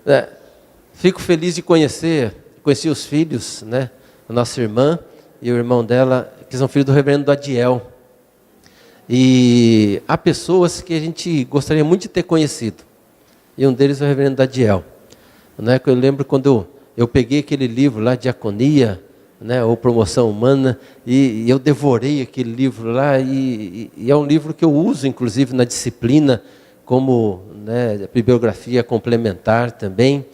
É, fico feliz de conheci os filhos, né? A nossa irmã e o irmão dela, que são filhos do reverendo Adiel. E há pessoas que a gente gostaria muito de ter conhecido. E um deles é o reverendo Adiel. Né? Eu lembro quando eu peguei aquele livro lá, Diaconia, né? Ou Promoção Humana, e eu devorei aquele livro lá, e é um livro que eu uso, inclusive, na disciplina, como, né, bibliografia complementar também.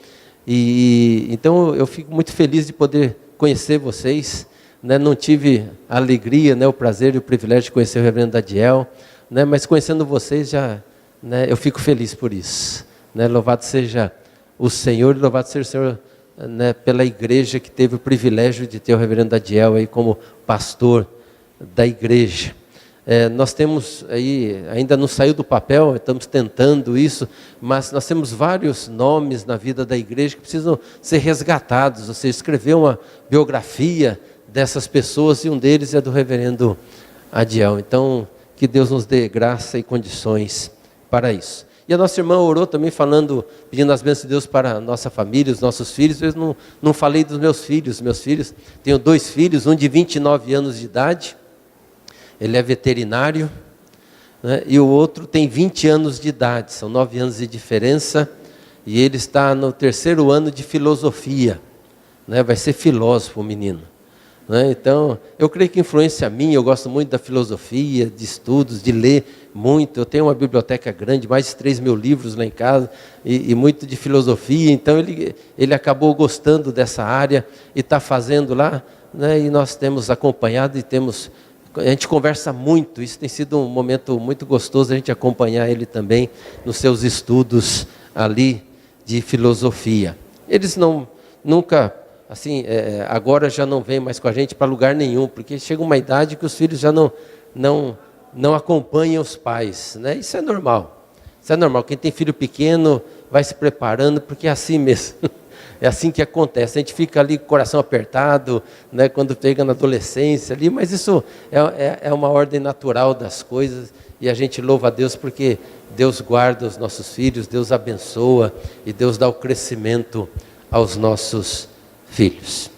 Então eu fico muito feliz de poder conhecer vocês. Né? Não tive a alegria, né, o prazer e o privilégio de conhecer o reverendo Adiel, né? Mas conhecendo vocês já, né, eu fico feliz por isso. Né? Louvado seja o Senhor, e louvado seja o Senhor, né, pela igreja que teve o privilégio de ter o reverendo Adiel aí como pastor da igreja. Nós temos aí, ainda não saiu do papel, estamos tentando isso, mas nós temos vários nomes na vida da igreja que precisam ser resgatados. Você escreveu uma biografia dessas pessoas, e um deles é do reverendo Adiel. Então, que Deus nos dê graça e condições para isso. E a nossa irmã orou também pedindo as bênçãos de Deus para a nossa família, os nossos filhos. Eu não falei dos meus filhos. Tenho 2 filhos, um de 29 anos de idade, ele é veterinário, né? E o outro tem 20 anos de idade, são 9 anos de diferença, e ele está no 3º ano de filosofia, né? Vai ser filósofo o menino. Então, eu creio que influência minha, eu gosto muito da filosofia, de estudos, de ler muito. Eu tenho uma biblioteca grande, mais de 3.000 livros lá em casa, e muito de filosofia. Então, ele acabou gostando dessa área e está fazendo lá, né? E nós temos acompanhado e a gente conversa muito. Isso tem sido um momento muito gostoso, a gente acompanhar ele também nos seus estudos ali de filosofia. Eles nunca... Assim, agora já não vem mais com a gente para lugar nenhum, porque chega uma idade que os filhos já não acompanham os pais, né? Isso é normal. Isso é normal. Quem tem filho pequeno vai se preparando, porque é assim mesmo. É assim que acontece. A gente fica ali com o coração apertado, né, quando chega na adolescência ali, mas isso é uma ordem natural das coisas, e a gente louva a Deus porque Deus guarda os nossos filhos, Deus abençoa e Deus dá o crescimento aos nossos filhos.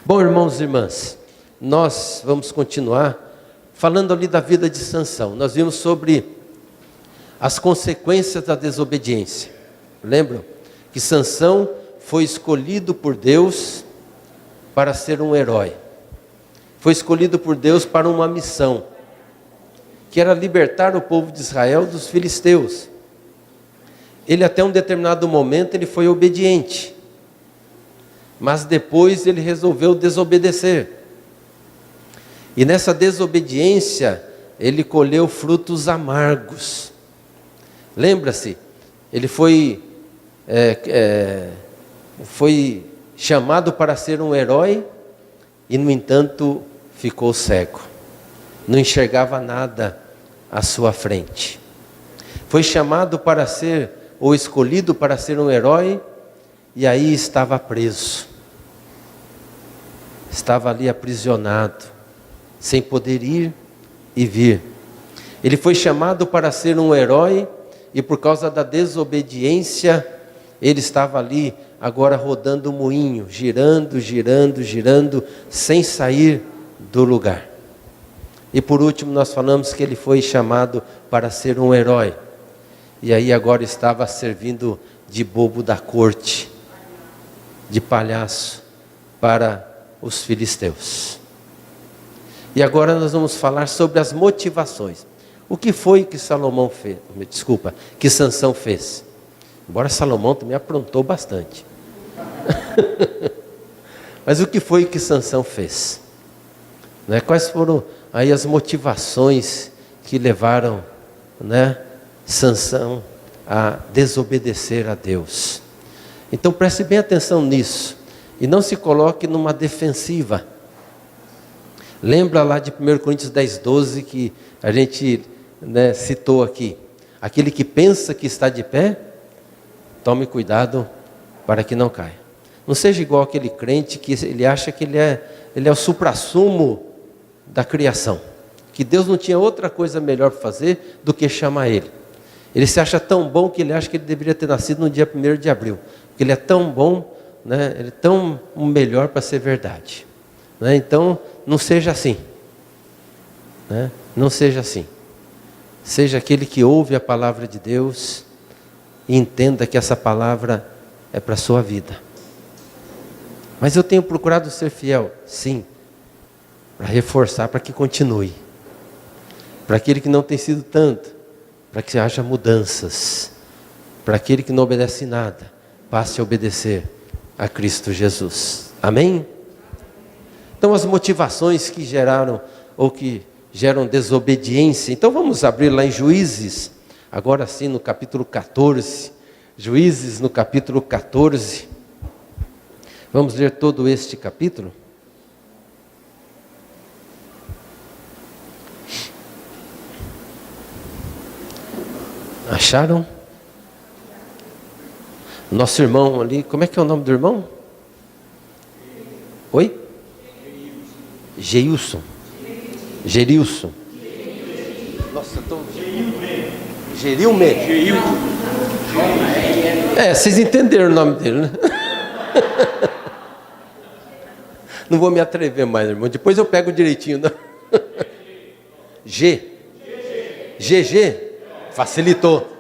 Bom, irmãos e irmãs, nós vamos continuar falando ali da vida de Sansão. Nós vimos sobre as consequências da desobediência. Lembram? Que Sansão foi escolhido por Deus para ser um herói. Foi escolhido por Deus para uma missão, que era libertar o povo de Israel dos filisteus. Ele até um determinado momento ele foi obediente, mas depois ele resolveu desobedecer. E nessa desobediência, ele colheu frutos amargos. Lembra-se, ele foi chamado para ser um herói, e no entanto ficou cego. Não enxergava nada à sua frente. Foi chamado para ser, ou escolhido para ser um herói, e aí estava preso. Estava ali aprisionado, sem poder ir e vir. Ele foi chamado para ser um herói, e por causa da desobediência, ele estava ali agora rodando o moinho, girando, girando, girando, sem sair do lugar. E por último nós falamos que ele foi chamado para ser um herói, e aí agora estava servindo de bobo da corte, de palhaço para os filisteus. E agora nós vamos falar sobre as motivações. O que foi que que Sansão fez? Embora Salomão também aprontou bastante. Mas o que foi que Sansão fez? Né? Quais foram aí as motivações que levaram, né, Sansão a desobedecer a Deus? Então preste bem atenção nisso, e não se coloque numa defensiva. Lembra lá de 1 Coríntios 10:12 que a gente, né, citou aqui. Aquele que pensa que está de pé, tome cuidado para que não caia. Não seja igual aquele crente que ele acha que ele é o suprassumo da criação, que Deus não tinha outra coisa melhor para fazer do que chamar ele. Ele se acha tão bom que ele acha que ele deveria ter nascido no dia 1º de abril. porque ele é tão bom, né? Ele é tão melhor para ser verdade, né? Então, não seja assim, né? Não seja assim. Seja aquele que ouve a palavra de Deus e entenda que essa palavra é para a sua vida. Mas eu tenho procurado ser fiel, sim, para reforçar, para que continue. Para aquele que não tem sido tanto, para que haja mudanças. Para aquele que não obedece nada, passe a obedecer a Cristo Jesus. Amém? Então as motivações que geraram, ou que geram desobediência. Então vamos abrir lá em Juízes, agora sim no capítulo 14. Juízes no capítulo 14. Vamos ler todo este capítulo? Acharam? Nosso irmão ali, como é que é o nome do irmão? Oi? Geilson. Gerilson. Nossa, estou... Gerilme. Vocês entenderam o nome dele, né? Não vou me atrever mais, irmão. Depois eu pego direitinho. Né? GG. Facilitou.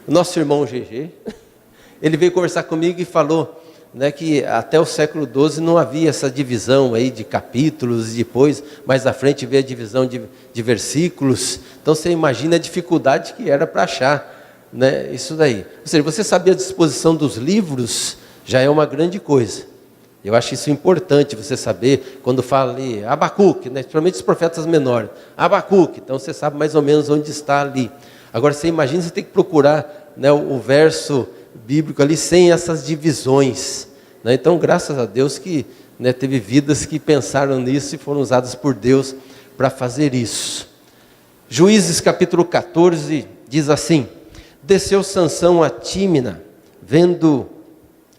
O nosso irmão GG, ele veio conversar comigo e falou, né, que até o século XII não havia essa divisão aí de capítulos, e depois, mais à frente, veio a divisão de versículos. Então você imagina a dificuldade que era para achar, né, isso daí. Ou seja, você saber a disposição dos livros já é uma grande coisa. Eu acho isso importante, você saber, quando fala ali, Abacuque, né, principalmente os profetas menores, Abacuque, então você sabe mais ou menos onde está ali. Agora você imagina, você tem que procurar, né, o verso bíblico ali sem essas divisões, né? Então graças a Deus que, né, teve vidas que pensaram nisso e foram usadas por Deus para fazer isso. Juízes capítulo 14 diz assim: desceu Sansão a Tímina, vendo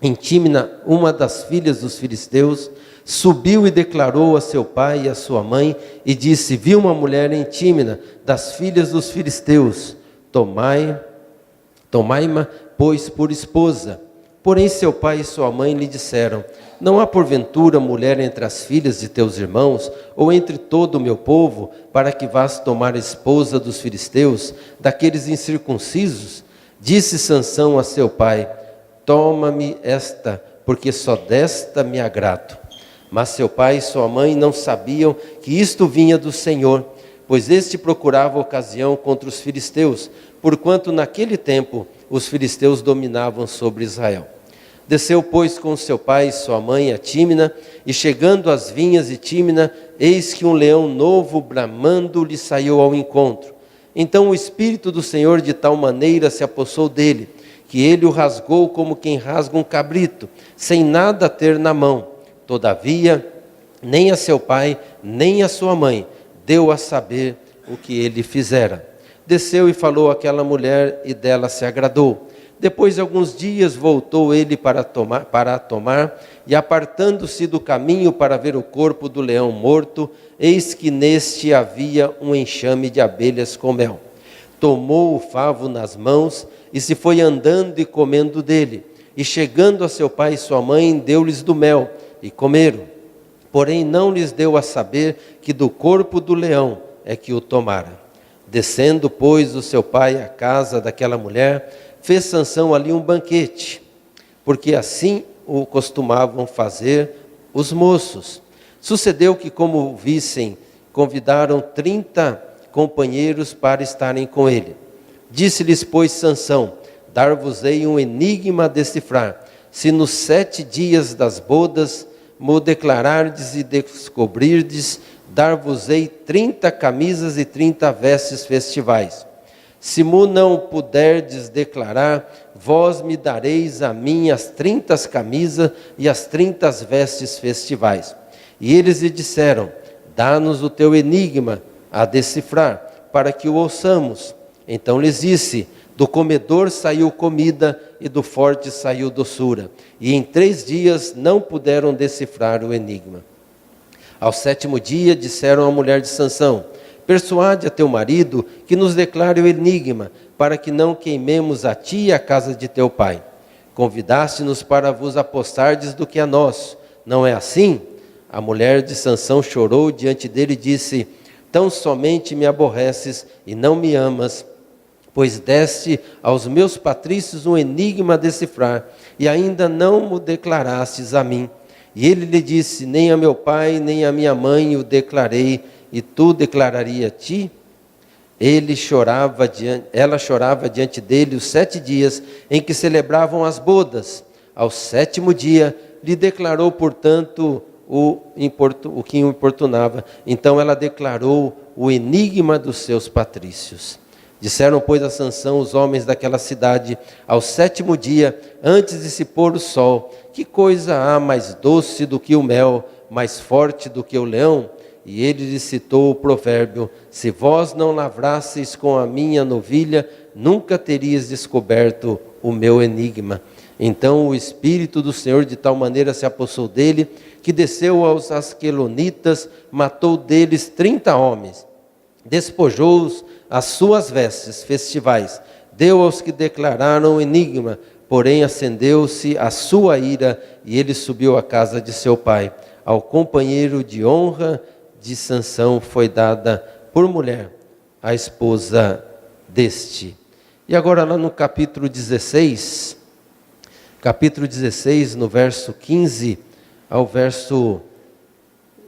em Tímina uma das filhas dos filisteus, subiu e declarou a seu pai e a sua mãe, e disse: vi uma mulher em Tímina, das filhas dos filisteus, tomai-ma, pois, por esposa. Porém seu pai e sua mãe lhe disseram: não há porventura mulher entre as filhas de teus irmãos, ou entre todo o meu povo, para que vás tomar a esposa dos filisteus, daqueles incircuncisos? Disse Sansão a seu pai: toma-me esta, porque só desta me agrado. Mas seu pai e sua mãe não sabiam que isto vinha do Senhor, pois este procurava ocasião contra os filisteus, porquanto naquele tempo os filisteus dominavam sobre Israel. Desceu, pois, com seu pai e sua mãe a Tímina, e chegando às vinhas de Tímina, eis que um leão novo bramando lhe saiu ao encontro. Então o Espírito do Senhor de tal maneira se apossou dele, que ele o rasgou como quem rasga um cabrito, sem nada ter na mão. Todavia, nem a seu pai, nem a sua mãe, deu a saber o que ele fizera. Desceu e falou àquela mulher, e dela se agradou. Depois de alguns dias voltou ele para a tomar, e apartando-se do caminho para ver o corpo do leão morto, eis que neste havia um enxame de abelhas com mel. Tomou o favo nas mãos, e se foi andando e comendo dele. E chegando a seu pai e sua mãe, deu-lhes do mel, e comeram. Porém não lhes deu a saber que do corpo do leão é que o tomara. Descendo, pois, o seu pai à casa daquela mulher, fez Sansão ali um banquete, porque assim o costumavam fazer os moços. Sucedeu que, como o vissem, convidaram 30 companheiros para estarem com ele. Disse-lhes, pois, Sansão: dar-vos-ei um enigma a decifrar. Se nos 7 dias das bodas mo declarardes e descobrirdes, dar-vos-ei 30 camisas e 30 vestes festivais. Se mo não puderdes declarar, vós me dareis a mim as 30 camisas e as 30 vestes festivais. E eles lhe disseram: dá-nos o teu enigma a decifrar, para que o ouçamos. Então lhes disse: do comedor saiu comida, e do forte saiu doçura. E em 3 dias não puderam decifrar o enigma. Ao 7º dia disseram à mulher de Sansão: persuade a teu marido que nos declare o enigma, para que não queimemos a ti e a casa de teu pai. Convidaste-nos para vos apossardes do que é nosso, não é assim? A mulher de Sansão chorou diante dele e disse: tão somente me aborreces e não me amas, pois deste aos meus patrícios um enigma a decifrar, e ainda não o declarastes a mim. E ele lhe disse: nem a meu pai, nem a minha mãe o declarei, e tu declararia a ti? Ela chorava diante dele os 7 dias em que celebravam as bodas. Ao 7º dia, lhe declarou, portanto, o que o importunava. Então ela declarou o enigma dos seus patrícios. Disseram, pois, a Sansão os homens daquela cidade, ao 7º dia, antes de se pôr o sol: que coisa há mais doce do que o mel, mais forte do que o leão? E ele lhe citou o provérbio: se vós não lavrasseis com a minha novilha, nunca terias descoberto o meu enigma. Então o Espírito do Senhor de tal maneira se apossou dele, que desceu aos asquelonitas, matou deles 30 homens, despojou-os as suas vestes festivais, deu aos que declararam o enigma, porém acendeu-se a sua ira, e ele subiu à casa de seu pai. Ao companheiro de honra de Sansão foi dada por mulher a esposa deste. E agora lá no capítulo 16, no verso 15 ao verso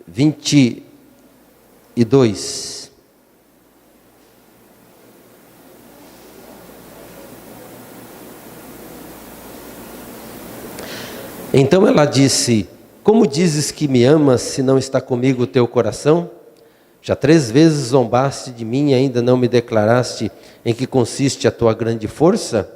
22. Então ela disse: como dizes que me amas, se não está comigo o teu coração? Já 3 vezes zombaste de mim e ainda não me declaraste em que consiste a tua grande força?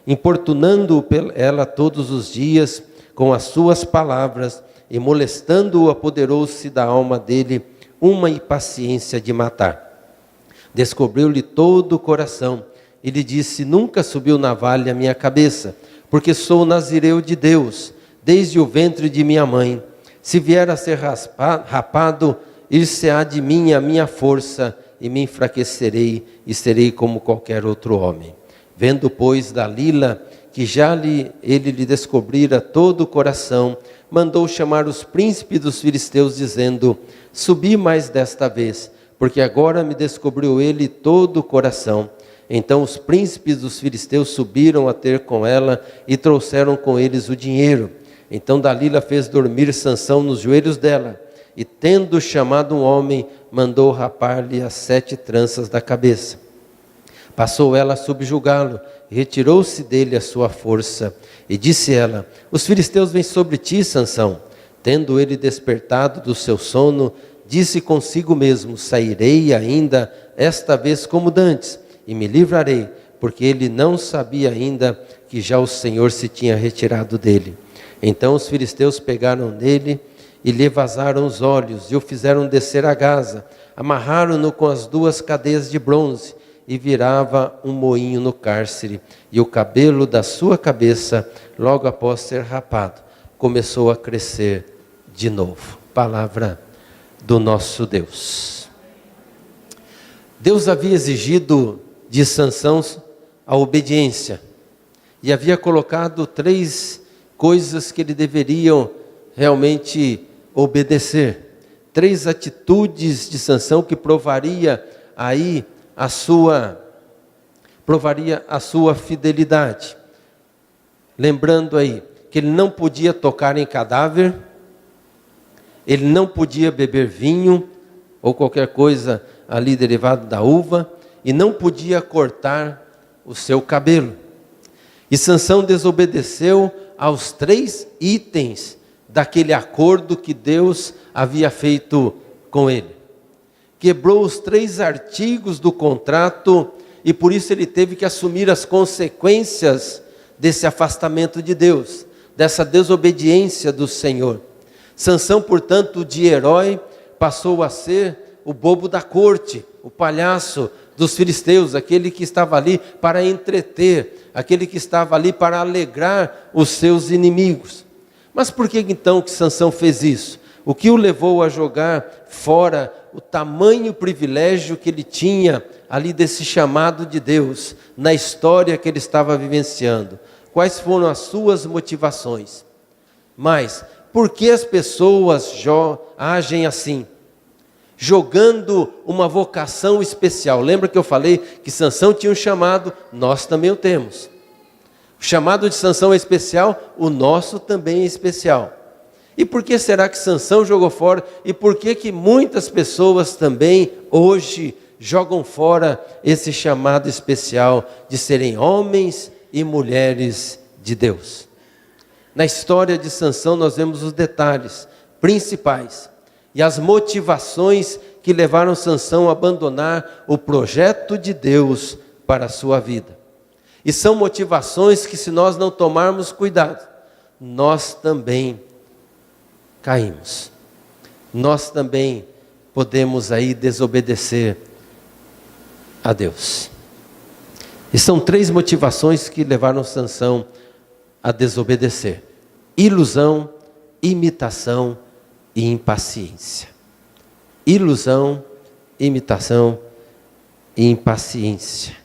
Importunando ela todos os dias com as suas palavras, e molestando-o, apoderou-se da alma dele uma impaciência de matar. Descobriu-lhe todo o coração e lhe disse: nunca subiu navalha a minha cabeça, porque sou nazireu de Deus, desde o ventre de minha mãe. Se vier a ser rapado, ir-se-á de mim a minha força, e me enfraquecerei, e serei como qualquer outro homem. Vendo, pois, Dalila, que já ele lhe descobrira todo o coração, mandou chamar os príncipes dos filisteus, dizendo: subi mais desta vez, porque agora me descobriu ele todo o coração. Então os príncipes dos filisteus subiram a ter com ela, e trouxeram com eles o dinheiro. Então Dalila fez dormir Sansão nos joelhos dela, e tendo chamado um homem, mandou rapar-lhe as 7 tranças da cabeça. Passou ela a subjugá-lo, e retirou-se dele a sua força. E disse ela: os filisteus vêm sobre ti, Sansão. Tendo ele despertado do seu sono, disse consigo mesmo: sairei ainda esta vez como dantes, e me livrarei, porque ele não sabia ainda que já o Senhor se tinha retirado dele. Então os filisteus pegaram nele e lhe vazaram os olhos, e o fizeram descer a Gaza, amarraram-no com as 2 cadeias de bronze, e virava um moinho no cárcere, e o cabelo da sua cabeça, logo após ser rapado, começou a crescer de novo. Palavra do nosso Deus. Deus havia exigido de Sansão a obediência, e havia colocado 3 coisas que ele deveriam realmente obedecer. 3 atitudes de Sansão que provaria a sua fidelidade. Lembrando aí que ele não podia tocar em cadáver, ele não podia beber vinho ou qualquer coisa ali derivado da uva, e não podia cortar o seu cabelo. E Sansão desobedeceu aos 3 itens daquele acordo que Deus havia feito com ele. Quebrou os 3 artigos do contrato, e por isso ele teve que assumir as consequências desse afastamento de Deus, dessa desobediência do Senhor. Sansão, portanto, de herói, passou a ser o bobo da corte, o palhaço dos filisteus, aquele que estava ali para entreter, aquele que estava ali para alegrar os seus inimigos. Mas por que então que Sansão fez isso? O que o levou a jogar fora o tamanho privilégio que ele tinha ali desse chamado de Deus, na história que ele estava vivenciando? Quais foram as suas motivações? Mas, por que as pessoas agem assim? Jogando uma vocação especial. Lembra que eu falei que Sansão tinha um chamado? Nós também o temos. O chamado de Sansão é especial, o nosso também é especial. E por que será que Sansão jogou fora? E por que muitas pessoas também hoje jogam fora esse chamado especial de serem homens e mulheres de Deus? Na história de Sansão nós vemos os detalhes principais e as motivações que levaram Sansão a abandonar o projeto de Deus para a sua vida. E são motivações que, se nós não tomarmos cuidado, nós também caímos. Nós também podemos aí desobedecer a Deus. E são 3 motivações que levaram Sansão a desobedecer: ilusão, imitação e impaciência. Ilusão, imitação e impaciência.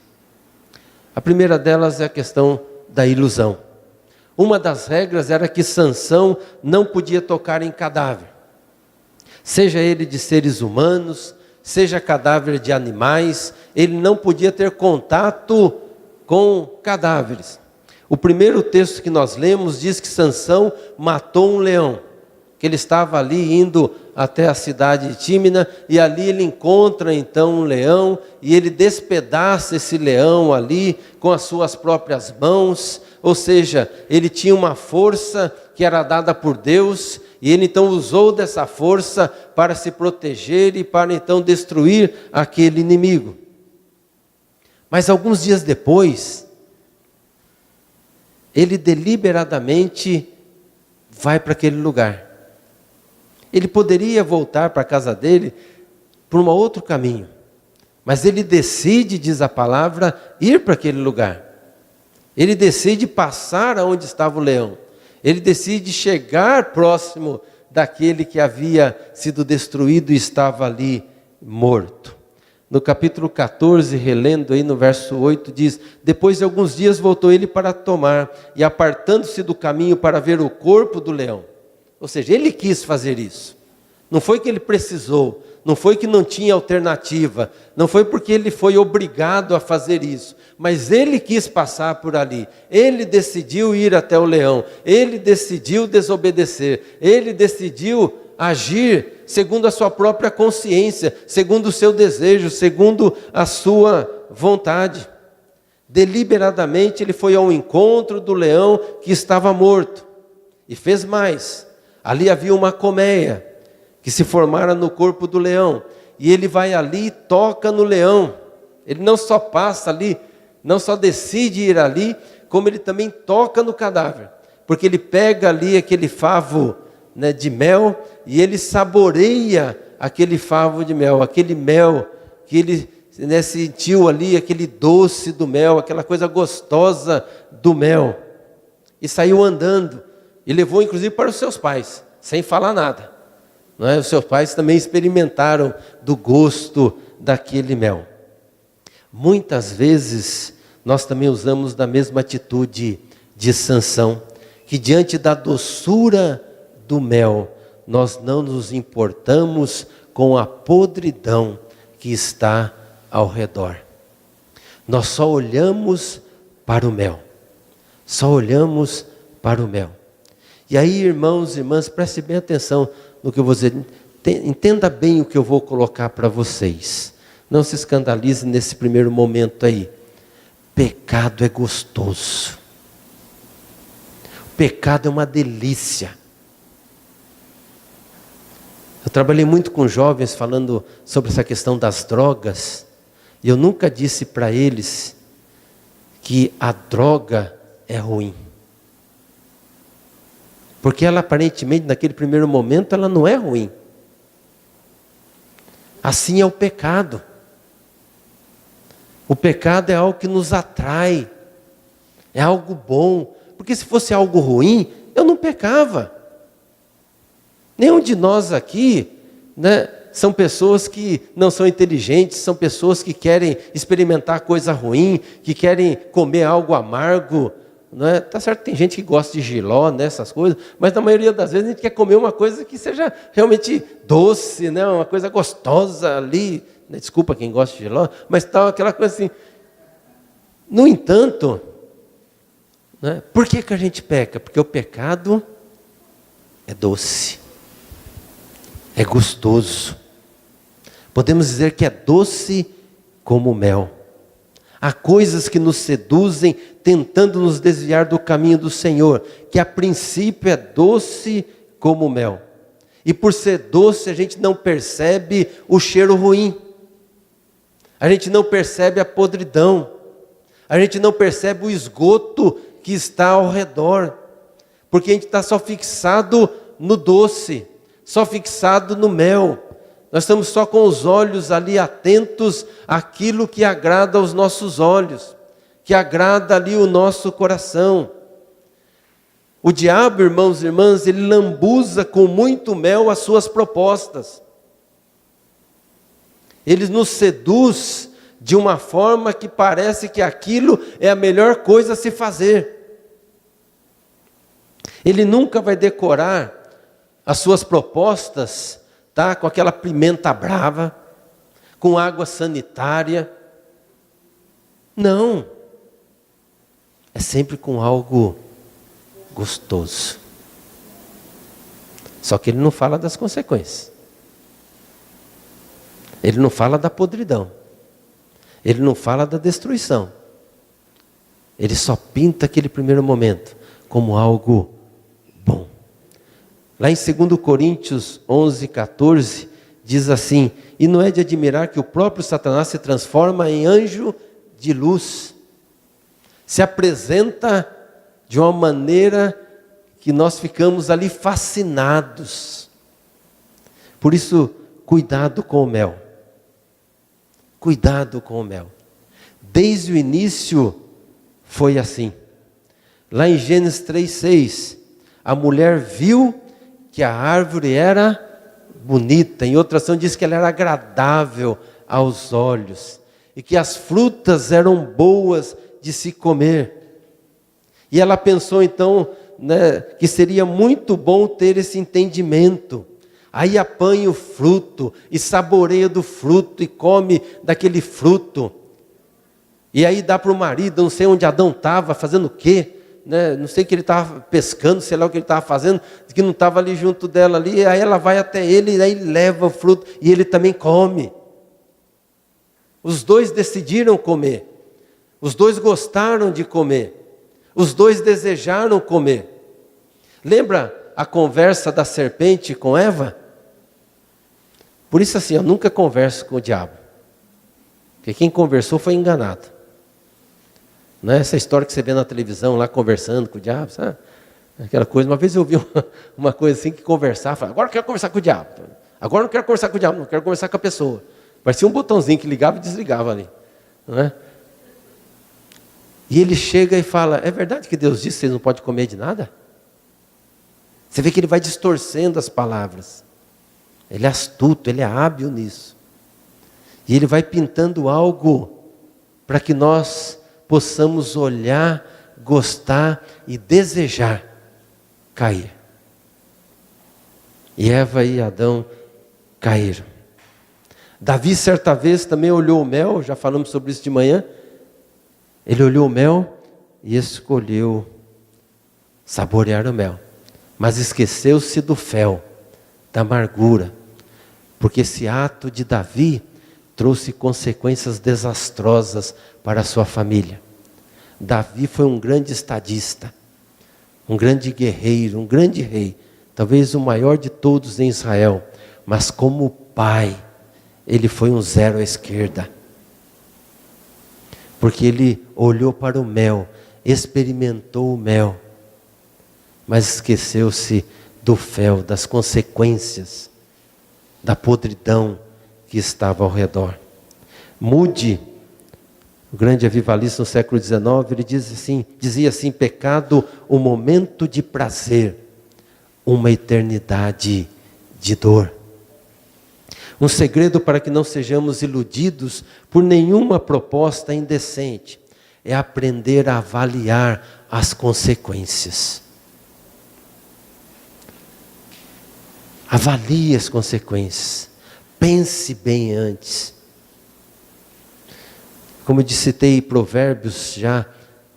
A primeira delas é a questão da ilusão. Uma das regras era que Sansão não podia tocar em cadáver, seja ele de seres humanos, seja cadáver de animais, ele não podia ter contato com cadáveres. O primeiro texto que nós lemos diz que Sansão matou um leão, que ele estava ali indo até a cidade de Tímina, e ali ele encontra então um leão, e ele despedaça esse leão ali com as suas próprias mãos, ou seja, ele tinha uma força que era dada por Deus, e ele então usou dessa força para se proteger e para então destruir aquele inimigo. Mas alguns dias depois, ele deliberadamente vai para aquele lugar. Ele poderia voltar para a casa dele por um outro caminho, mas ele decide, diz a palavra, ir para aquele lugar. Ele decide passar aonde estava o leão. Ele decide chegar próximo daquele que havia sido destruído e estava ali morto. No capítulo 14, relendo aí no verso 8, diz: depois de alguns dias voltou ele para tomar, e apartando-se do caminho para ver o corpo do leão. Ou seja, ele quis fazer isso. Não foi que ele precisou, não foi que não tinha alternativa, não foi porque ele foi obrigado a fazer isso, mas ele quis passar por ali. Ele decidiu ir até o leão, ele decidiu desobedecer, ele decidiu agir segundo a sua própria consciência, segundo o seu desejo, segundo a sua vontade. Deliberadamente ele foi ao encontro do leão que estava morto. E fez mais. Ali havia uma colmeia que se formara no corpo do leão. E ele vai ali e toca no leão. Ele não só passa ali, não só decide ir ali, como ele também toca no cadáver. Porque ele pega ali aquele favo, né, de mel, e ele saboreia aquele favo de mel, aquele mel que ele, né, sentiu ali, aquele doce do mel, aquela coisa gostosa do mel. E saiu andando. E levou inclusive para os seus pais, sem falar nada. Não é? Os seus pais também experimentaram do gosto daquele mel. Muitas vezes nós também usamos da mesma atitude de Sansão, que diante da doçura do mel, nós não nos importamos com a podridão que está ao redor. Nós só olhamos para o mel. Só olhamos para o mel. E aí, irmãos e irmãs, prestem bem atenção no que eu vou dizer. Entenda bem o que eu vou colocar para vocês. Não se escandalize nesse primeiro momento aí. Pecado é gostoso. Pecado é uma delícia. Eu trabalhei muito com jovens falando sobre essa questão das drogas. E eu nunca disse para eles que a droga é ruim. Porque ela aparentemente, naquele primeiro momento, ela não é ruim. Assim é o pecado. O pecado é algo que nos atrai. É algo bom. Porque se fosse algo ruim, eu não pecava. Nenhum de nós aqui, né, são pessoas que não são inteligentes, são pessoas que querem experimentar coisa ruim, que querem comer algo amargo. Né? Tá certo que tem gente que gosta de jiló, né, essas coisas, mas na maioria das vezes a gente quer comer uma coisa que seja realmente doce, né, uma coisa gostosa ali. Né? Desculpa quem gosta de jiló, mas tal, aquela coisa assim. No entanto, né, por que a gente peca? Porque o pecado é doce, é gostoso. Podemos dizer que é doce como mel. Há coisas que nos seduzem, tentando nos desviar do caminho do Senhor, que a princípio é doce como mel. E por ser doce, a gente não percebe o cheiro ruim. A gente não percebe a podridão. A gente não percebe o esgoto que está ao redor. Porque a gente está só fixado no doce, só fixado no mel. Nós estamos só com os olhos ali atentos àquilo que agrada aos nossos olhos, que agrada ali o nosso coração. O diabo, irmãos e irmãs, ele lambuza com muito mel as suas propostas. Ele nos seduz de uma forma que parece que aquilo é a melhor coisa a se fazer. Ele nunca vai decorar as suas propostas, tá, com aquela pimenta brava, com água sanitária. Não. É sempre com algo gostoso. Só que ele não fala das consequências. Ele não fala da podridão. Ele não fala da destruição. Ele só pinta aquele primeiro momento como algo bom. Lá em 2 Coríntios 11, 14, diz assim: e não é de admirar que o próprio Satanás se transforma em anjo de luz. Se apresenta de uma maneira que nós ficamos ali fascinados. Por isso, cuidado com o mel. Cuidado com o mel. Desde o início foi assim. Lá em Gênesis 3:6, a mulher viu que a árvore era bonita. Em outra ação diz que ela era agradável aos olhos. E que as frutas eram boas de se comer. E ela pensou então, né, que seria muito bom ter esse entendimento. Aí apanha o fruto e saboreia do fruto e come daquele fruto. E aí dá para o marido, não sei onde Adão estava, fazendo o quê? Né? Não sei o que ele estava pescando, sei lá o que ele estava fazendo, que não estava ali junto dela ali. Aí ela vai até ele e aí leva o fruto e ele também come. Os dois decidiram comer. Os dois gostaram de comer. Os dois desejaram comer. Lembra a conversa da serpente com Eva? Por isso assim, eu nunca converso com o diabo. Porque quem conversou foi enganado. Não é essa história que você vê na televisão lá conversando com o diabo, sabe? Aquela coisa. Uma vez eu vi uma coisa assim que conversava, falava, agora eu quero conversar com o diabo. Agora eu não quero conversar com o diabo, não quero conversar com a pessoa. Parecia um botãozinho que ligava e desligava ali. Não é? E ele chega e fala, é verdade que Deus disse que vocês não podem comer de nada? Você vê que ele vai distorcendo as palavras. Ele é astuto, ele é hábil nisso. E ele vai pintando algo para que nós possamos olhar, gostar e desejar cair. E Eva e Adão caíram. Davi certa vez também olhou o mel, já falamos sobre isso de manhã. Ele olhou o mel e escolheu saborear o mel. Mas esqueceu-se do fel, da amargura. Porque esse ato de Davi trouxe consequências desastrosas para a sua família. Davi foi um grande estadista, um grande guerreiro, um grande rei, talvez o maior de todos em Israel, mas como pai, ele foi um zero à esquerda. Porque ele olhou para o mel, experimentou o mel, mas esqueceu-se do fel, das consequências, da podridão que estava ao redor. Moody, o grande avivalista no século XIX, ele dizia assim, pecado, um momento de prazer, uma eternidade de dor. Um segredo para que não sejamos iludidos por nenhuma proposta indecente é aprender a avaliar as consequências. Avalie as consequências. Pense bem antes. Como eu citei Provérbios já,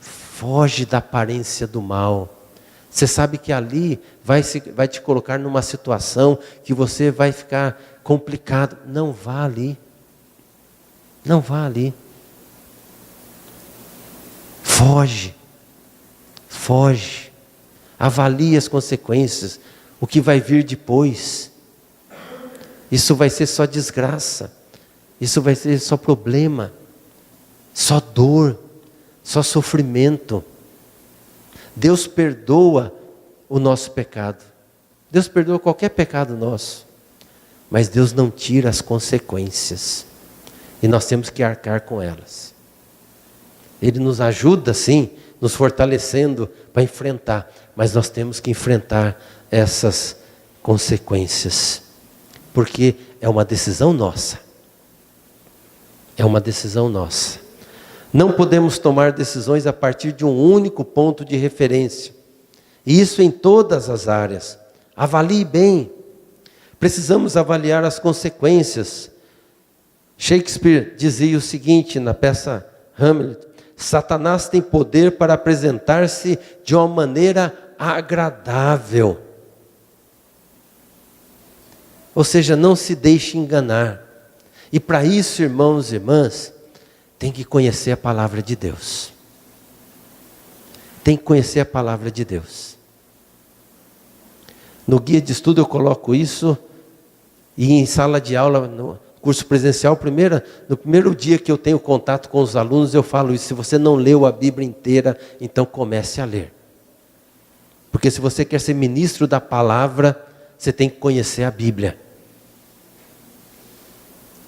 foge da aparência do mal. Você sabe que ali vai te colocar numa situação que você vai ficar complicado. Não vá ali. Não vá ali. Foge. Foge. Avalie as consequências. O que vai vir depois. Isso vai ser só desgraça. Isso vai ser só problema. Só dor. Só sofrimento. Deus perdoa o nosso pecado. Deus perdoa qualquer pecado nosso. Mas Deus não tira as consequências. E nós temos que arcar com elas. Ele nos ajuda, sim, nos fortalecendo para enfrentar. Mas nós temos que enfrentar essas consequências. Porque é uma decisão nossa. É uma decisão nossa. Não podemos tomar decisões a partir de um único ponto de referência. E isso em todas as áreas. Avalie bem. Precisamos avaliar as consequências. Shakespeare dizia o seguinte na peça Hamlet: Satanás tem poder para apresentar-se de uma maneira agradável. Ou seja, não se deixe enganar. E para isso, irmãos e irmãs, tem que conhecer a palavra de Deus. Tem que conhecer a palavra de Deus. No guia de estudo eu coloco isso, e em sala de aula, no curso presencial, no primeiro dia que eu tenho contato com os alunos, eu falo isso: se você não leu a Bíblia inteira, então comece a ler. Porque se você quer ser ministro da palavra, você tem que conhecer a Bíblia.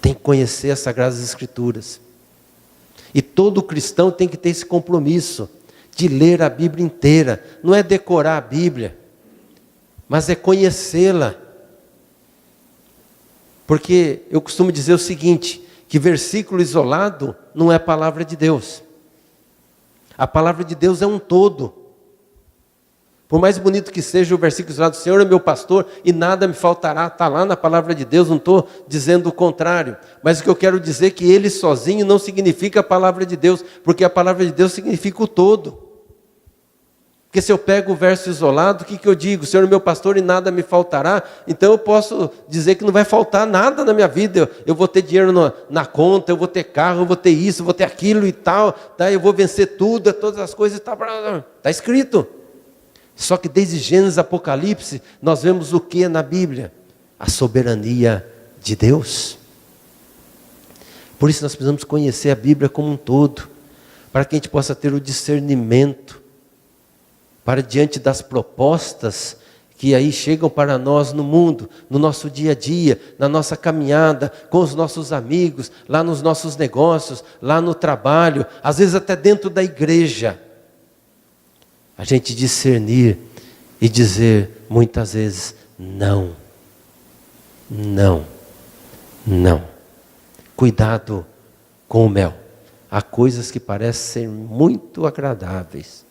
Tem que conhecer as Sagradas Escrituras. E todo cristão tem que ter esse compromisso de ler a Bíblia inteira. Não é decorar a Bíblia, mas é conhecê-la. Porque eu costumo dizer o seguinte, que versículo isolado não é palavra de Deus. A palavra de Deus é um todo. Por mais bonito que seja o versículo isolado, o Senhor é meu pastor e nada me faltará, está lá na palavra de Deus, não estou dizendo o contrário. Mas o que eu quero dizer é que ele sozinho não significa a palavra de Deus, porque a palavra de Deus significa o todo. Porque se eu pego o verso isolado, o que eu digo? O Senhor é meu pastor e nada me faltará. Então eu posso dizer que não vai faltar nada na minha vida. Eu vou ter dinheiro na conta, eu vou ter carro, eu vou ter isso, eu vou ter aquilo e tal. Tá? Eu vou vencer tudo, todas as coisas. Está escrito. Só que desde Gênesis e Apocalipse, nós vemos o que na Bíblia? A soberania de Deus. Por isso nós precisamos conhecer a Bíblia como um todo, para que a gente possa ter o discernimento, para diante das propostas que aí chegam para nós no mundo, no nosso dia a dia, na nossa caminhada, com os nossos amigos, lá nos nossos negócios, lá no trabalho, às vezes até dentro da igreja. A gente discernir e dizer muitas vezes não, não, não. Cuidado com o mel. Há coisas que parecem ser muito agradáveis,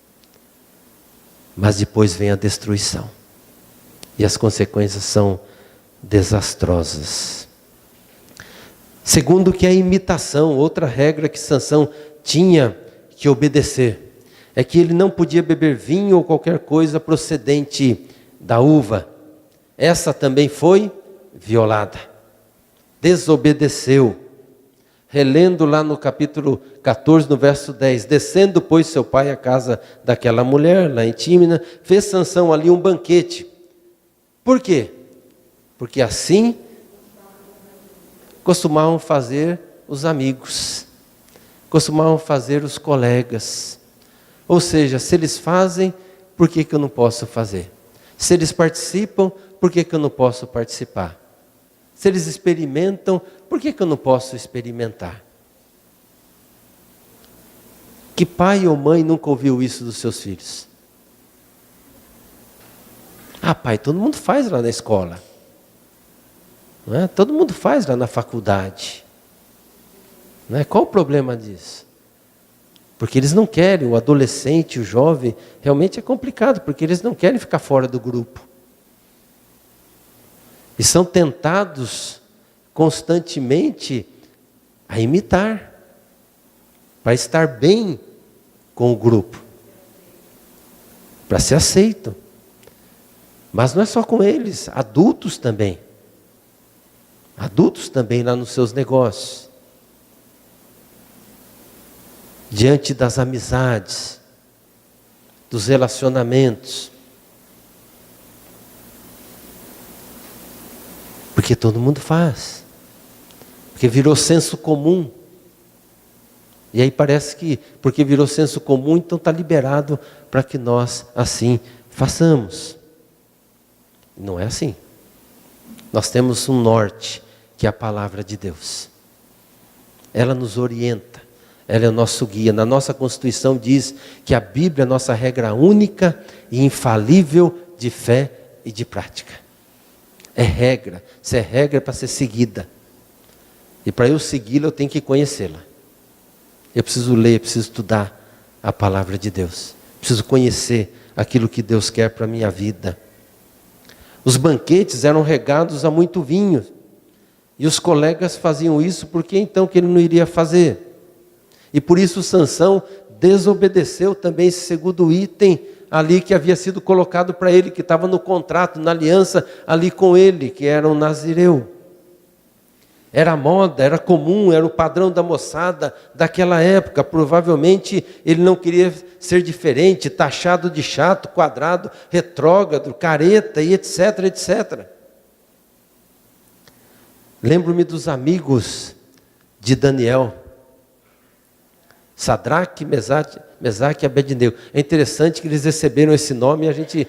mas depois vem a destruição. E as consequências são desastrosas. Segundo, que é a imitação. Outra regra que Sansão tinha que obedecer é que ele não podia beber vinho ou qualquer coisa procedente da uva. Essa também foi violada. Desobedeceu. Relendo lá no capítulo 14, no verso 10. Descendo, pois, seu pai à casa daquela mulher, lá em Tímina, fez Sansão ali um banquete. Por quê? Porque assim costumavam fazer os amigos. Costumavam fazer os colegas. Ou seja, se eles fazem, por que eu não posso fazer? Se eles participam, por que eu não posso participar? Se eles experimentam, por que eu não posso experimentar? Que pai ou mãe nunca ouviu isso dos seus filhos? Ah, pai, todo mundo faz lá na escola. Não é? Todo mundo faz lá na faculdade. Não é? Qual o problema disso? Porque eles não querem, o adolescente, o jovem, realmente é complicado, porque eles não querem ficar fora do grupo. E são tentados constantemente a imitar, para estar bem com o grupo, para ser aceito. Mas não é só com eles, adultos também. Adultos também lá nos seus negócios. Diante das amizades, dos relacionamentos. Porque todo mundo faz. Porque virou senso comum. E aí parece que, porque virou senso comum, então está liberado para que nós assim façamos. Não é assim. Nós temos um norte, que é a palavra de Deus. Ela nos orienta. Ela é o nosso guia. Na nossa Constituição diz que a Bíblia é a nossa regra única e infalível de fé e de prática. É regra. Se é regra é para ser seguida. E para eu segui-la eu tenho que conhecê-la. Eu preciso ler, preciso estudar a palavra de Deus. Preciso conhecer aquilo que Deus quer para a minha vida. Os banquetes eram regados a muito vinho. E os colegas faziam isso, por que então que ele não iria fazer? E por isso Sansão desobedeceu também esse segundo item ali que havia sido colocado para ele, que estava no contrato, na aliança ali com ele, que era um nazireu. Era moda, era comum, era o padrão da moçada daquela época. Provavelmente ele não queria ser diferente, taxado de chato, quadrado, retrógrado, careta e etc, etc. Lembro-me dos amigos de Daniel. Sadraque, Mesaque e Abednego. É interessante que eles receberam esse nome e a gente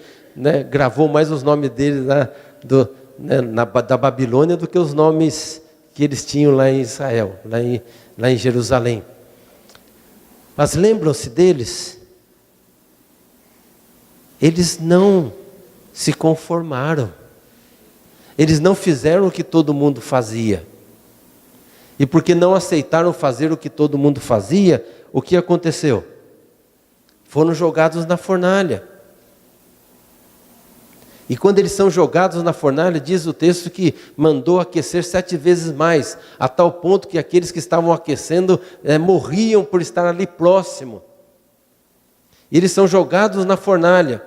gravou mais os nomes deles da Babilônia do que os nomes que eles tinham lá em Israel, lá em Jerusalém. Mas lembram-se deles? Eles não se conformaram. Eles não fizeram o que todo mundo fazia. E porque não aceitaram fazer o que todo mundo fazia, o que aconteceu? Foram jogados na fornalha. E quando eles são jogados na fornalha, diz o texto que mandou aquecer 7 vezes mais, a tal ponto que aqueles que estavam aquecendo morriam por estar ali próximo. E eles são jogados na fornalha.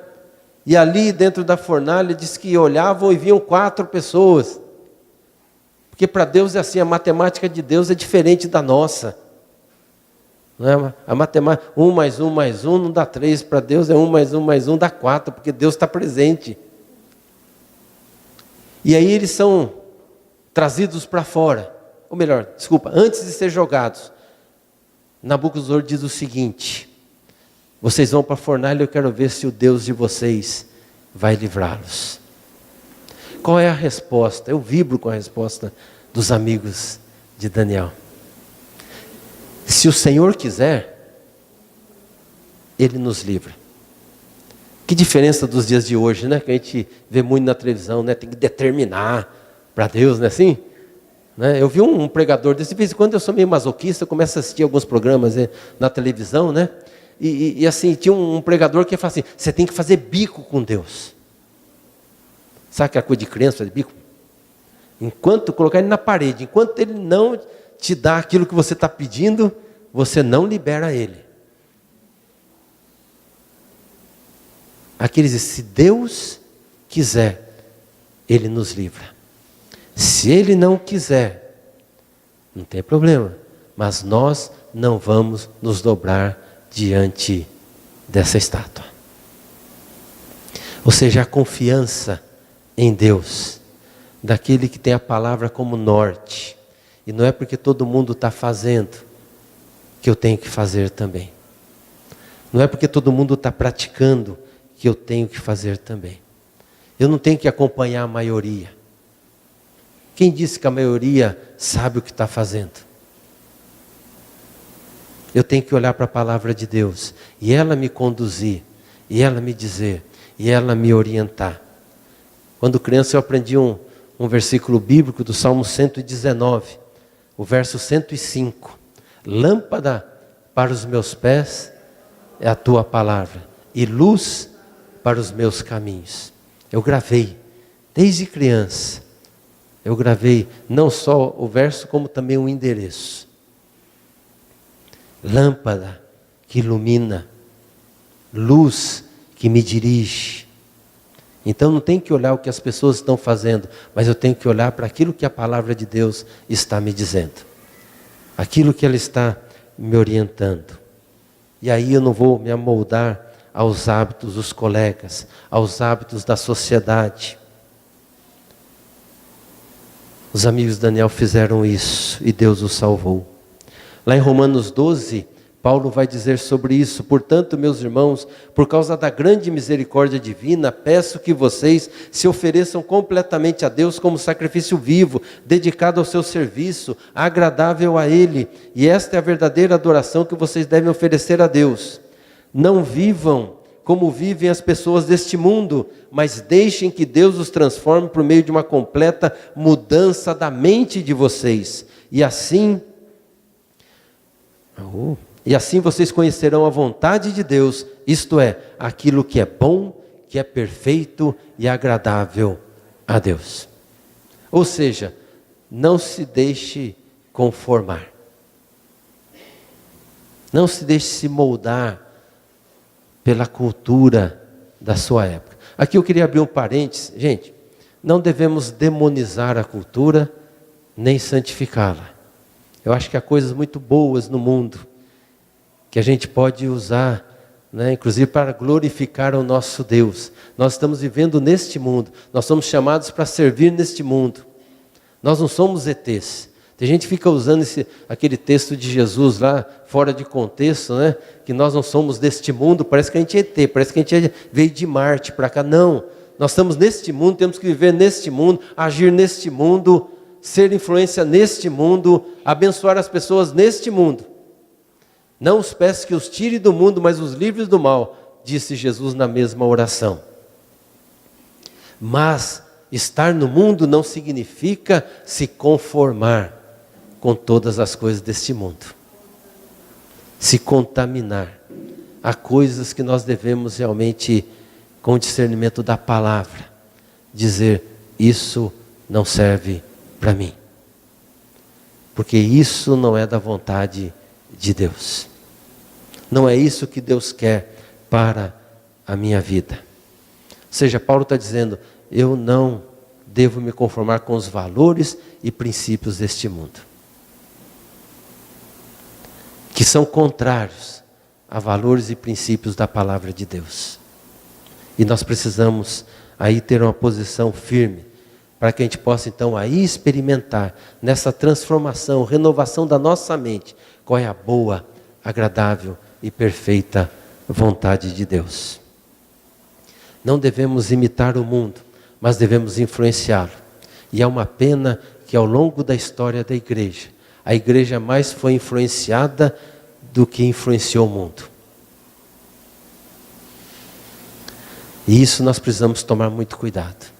E ali dentro da fornalha diz que olhavam e viam 4 pessoas. Porque para Deus é assim, a matemática de Deus é diferente da nossa. Não é? A matemática, 1 mais 1 mais 1 não dá 3, para Deus é 1 mais 1 mais 1 dá 4, porque Deus está presente. E aí eles são trazidos para fora, ou melhor, desculpa, antes de ser jogados, Nabucodonosor diz o seguinte: vocês vão para a fornalha, eu quero ver se o Deus de vocês vai livrá-los. Qual é a resposta? Eu vibro com a resposta dos amigos de Daniel. Se o Senhor quiser, Ele nos livra. Que diferença dos dias de hoje, né? Que a gente vê muito na televisão, né? Tem que determinar para Deus, não é assim? Né? Eu vi um pregador desse, de vez em quando eu sou meio masoquista, eu começo a assistir alguns programas na televisão, né? E assim, tinha um pregador que fala assim: você tem que fazer bico com Deus. Sabe aquela coisa de crença, de bico? Enquanto colocar ele na parede, enquanto ele não te dá aquilo que você está pedindo, você não libera ele. Aqueles, se Deus quiser, Ele nos livra. Se Ele não quiser, não tem problema. Mas nós não vamos nos dobrar diante dessa estátua. Ou seja, a confiança em Deus, daquele que tem a palavra como norte. E não é porque todo mundo está fazendo que eu tenho que fazer também. Não é porque todo mundo está praticando que eu tenho que fazer também. Eu não tenho que acompanhar a maioria. Quem disse que a maioria sabe o que está fazendo? Eu tenho que olhar para a palavra de Deus e ela me conduzir, e ela me dizer, e ela me orientar. Quando criança eu aprendi um um versículo bíblico do Salmo 119, o verso 105. Lâmpada para os meus pés é a tua palavra, e luz para os meus caminhos. Eu gravei, desde criança, eu gravei não só o verso, como também o endereço. Lâmpada que ilumina, luz que me dirige. Então não tem que olhar o que as pessoas estão fazendo, mas eu tenho que olhar para aquilo que a palavra de Deus está me dizendo. Aquilo que ela está me orientando. E aí eu não vou me amoldar aos hábitos dos colegas, aos hábitos da sociedade. Os amigos de Daniel fizeram isso e Deus os salvou. Lá em Romanos 12, Paulo vai dizer sobre isso: portanto, meus irmãos, por causa da grande misericórdia divina, peço que vocês se ofereçam completamente a Deus como sacrifício vivo, dedicado ao seu serviço, agradável a Ele. E esta é a verdadeira adoração que vocês devem oferecer a Deus. Não vivam como vivem as pessoas deste mundo, mas deixem que Deus os transforme por meio de uma completa mudança da mente de vocês. E assim vocês conhecerão a vontade de Deus, isto é, aquilo que é bom, que é perfeito e agradável a Deus. Ou seja, não se deixe conformar. Não se deixe se moldar pela cultura da sua época. Aqui eu queria abrir um parênteses. Gente, não devemos demonizar a cultura, nem santificá-la. Eu acho que há coisas muito boas no mundo, que a gente pode usar, inclusive para glorificar o nosso Deus. Nós estamos vivendo neste mundo, nós somos chamados para servir neste mundo. Nós não somos ETs. Tem gente que fica usando aquele texto de Jesus lá, fora de contexto, que nós não somos deste mundo, parece que a gente é ET, parece que a gente veio de Marte para cá. Não, nós estamos neste mundo, temos que viver neste mundo, agir neste mundo, ser influência neste mundo, abençoar as pessoas neste mundo. Não os peço que os tire do mundo, mas os livre do mal, disse Jesus na mesma oração. Mas estar no mundo não significa se conformar com todas as coisas deste mundo. Se contaminar. Há coisas que nós devemos realmente, com o discernimento da palavra, dizer: isso não serve para mim. Porque isso não é da vontade de Deus. Não é isso que Deus quer para a minha vida. Ou seja, Paulo está dizendo: eu não devo me conformar com os valores e princípios deste mundo, que são contrários a valores e princípios da palavra de Deus. E nós precisamos aí ter uma posição firme, para que a gente possa então aí experimentar nessa transformação, renovação da nossa mente, qual é a boa, agradável e perfeita vontade de Deus. Não devemos imitar o mundo, mas devemos influenciá-lo. E é uma pena que ao longo da história da igreja, a igreja mais foi influenciada do que influenciou o mundo. E isso nós precisamos tomar muito cuidado.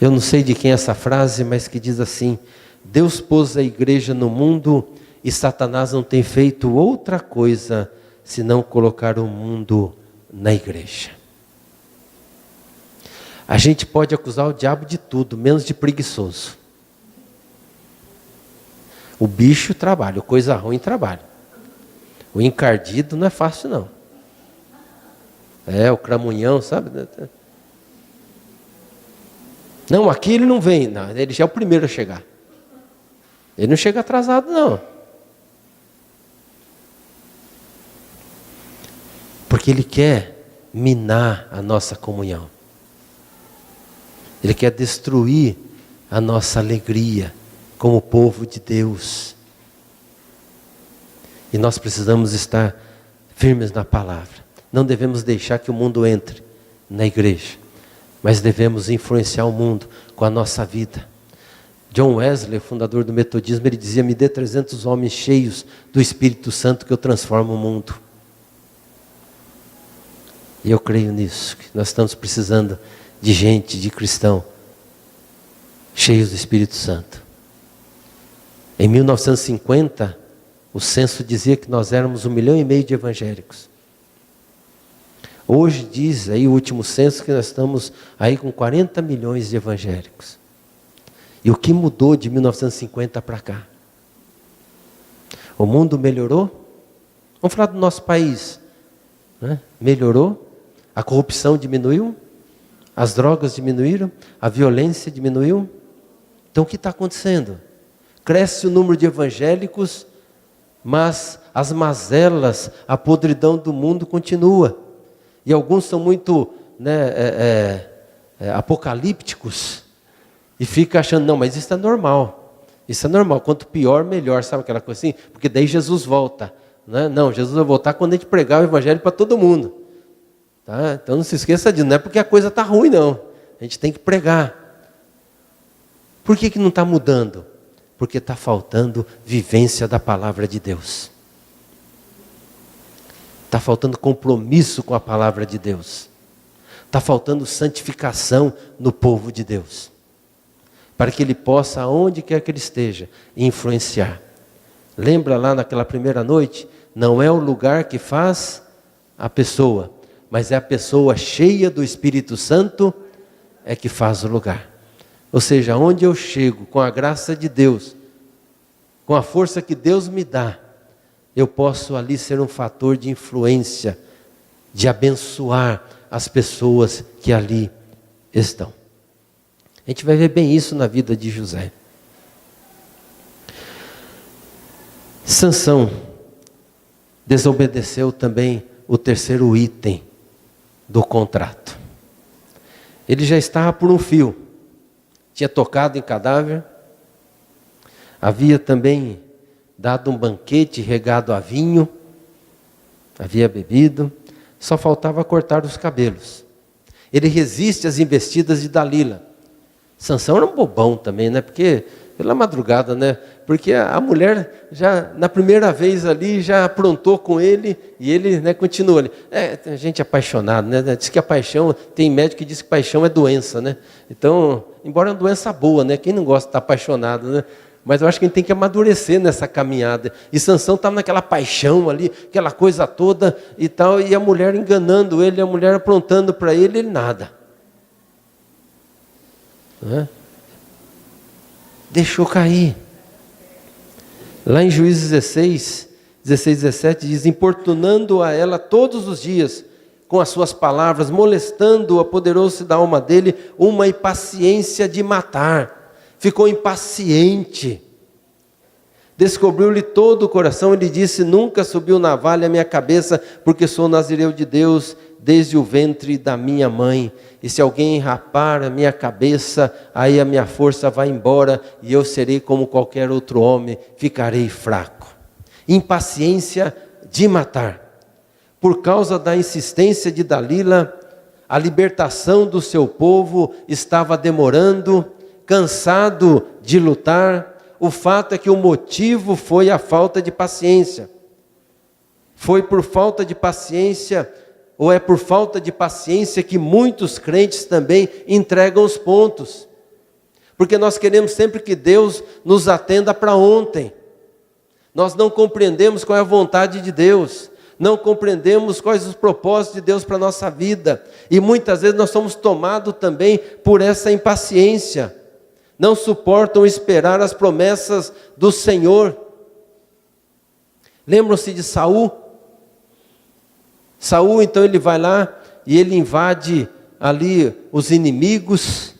Eu não sei de quem é essa frase, mas que diz assim: Deus pôs a igreja no mundo e Satanás não tem feito outra coisa senão colocar o mundo na igreja. A gente pode acusar o diabo de tudo, menos de preguiçoso. O bicho trabalha, o coisa ruim trabalha. O encardido não é fácil não. O cramunhão, sabe? Não, aqui ele não vem, não, ele já é o primeiro a chegar. Ele não chega atrasado não. Porque ele quer minar a nossa comunhão. Ele quer destruir a nossa alegria como povo de Deus. E nós precisamos estar firmes na palavra. Não devemos deixar que o mundo entre na igreja, mas devemos influenciar o mundo com a nossa vida. John Wesley, fundador do metodismo, ele dizia: me dê 300 homens cheios do Espírito Santo que eu transformo o mundo. E eu creio nisso, que nós estamos precisando de gente, de cristão, cheios do Espírito Santo. Em 1950, o censo dizia que nós éramos 1,5 milhão de evangélicos. Hoje diz aí o último censo que nós estamos aí com 40 milhões de evangélicos. E o que mudou de 1950 para cá? O mundo melhorou? Vamos falar do nosso país, né? Melhorou? A corrupção diminuiu? As drogas diminuíram? A violência diminuiu? Então o que está acontecendo? Cresce o número de evangélicos, mas as mazelas, a podridão do mundo continua. E alguns são muito apocalípticos e ficam achando, não, mas isso é normal. Isso é normal, quanto pior, melhor, sabe aquela coisa assim? Porque daí Jesus volta. Né? Não, Jesus vai voltar quando a gente pregar o evangelho para todo mundo. Tá? Então não se esqueça disso, não é porque a coisa está ruim não. A gente tem que pregar. Por que não está mudando? Porque está faltando vivência da palavra de Deus. Está faltando compromisso com a palavra de Deus. Está faltando santificação no povo de Deus. Para que ele possa, aonde quer que ele esteja, influenciar. Lembra lá naquela primeira noite? Não é o lugar que faz a pessoa, mas é a pessoa cheia do Espírito Santo é que faz o lugar. Ou seja, onde eu chego com a graça de Deus, com a força que Deus me dá, eu posso ali ser um fator de influência, de abençoar as pessoas que ali estão. A gente vai ver bem isso na vida de José. Sansão desobedeceu também o terceiro item do contrato. Ele já estava por um fio. Tinha tocado em cadáver. Havia também dado um banquete regado a vinho. Havia bebido. Só faltava cortar os cabelos. Ele resiste às investidas de Dalila. Sansão era um bobão também, né? Porque pela madrugada, né? Porque a mulher já na primeira vez ali já aprontou com ele e ele, né, continua ali. Tem gente apaixonada, né? Diz que a paixão, tem médico que diz que paixão é doença, né? Então, embora é uma doença boa, né? Quem não gosta de estar apaixonado, né? Mas eu acho que a gente tem que amadurecer nessa caminhada. E Sansão estava naquela paixão ali, aquela coisa toda e tal, e a mulher enganando ele, a mulher aprontando para ele nada. Não é? Deixou cair. Lá em Juízes 16, 17 diz, importunando a ela todos os dias, com as suas palavras, molestando-o, apoderou-se da alma dele, uma impaciência de matar. Ficou impaciente. Descobriu-lhe todo o coração, ele disse, nunca subiu navalha a minha cabeça, porque sou nazireu de Deus, desde o ventre da minha mãe. E se alguém rapar a minha cabeça, aí a minha força vai embora, e eu serei como qualquer outro homem, ficarei fraco. Impaciência de matar. Por causa da insistência de Dalila, a libertação do seu povo estava demorando, cansado de lutar. O fato é que o motivo foi a falta de paciência. Foi por falta de paciência, ou é por falta de paciência que muitos crentes também entregam os pontos. Porque nós queremos sempre que Deus nos atenda para ontem. Nós não compreendemos qual é a vontade de Deus. Não compreendemos quais os propósitos de Deus para a nossa vida. E muitas vezes nós somos tomados também por essa impaciência. Não suportam esperar as promessas do Senhor. Lembram-se de Saul? Saul, então, ele vai lá e ele invade ali os inimigos.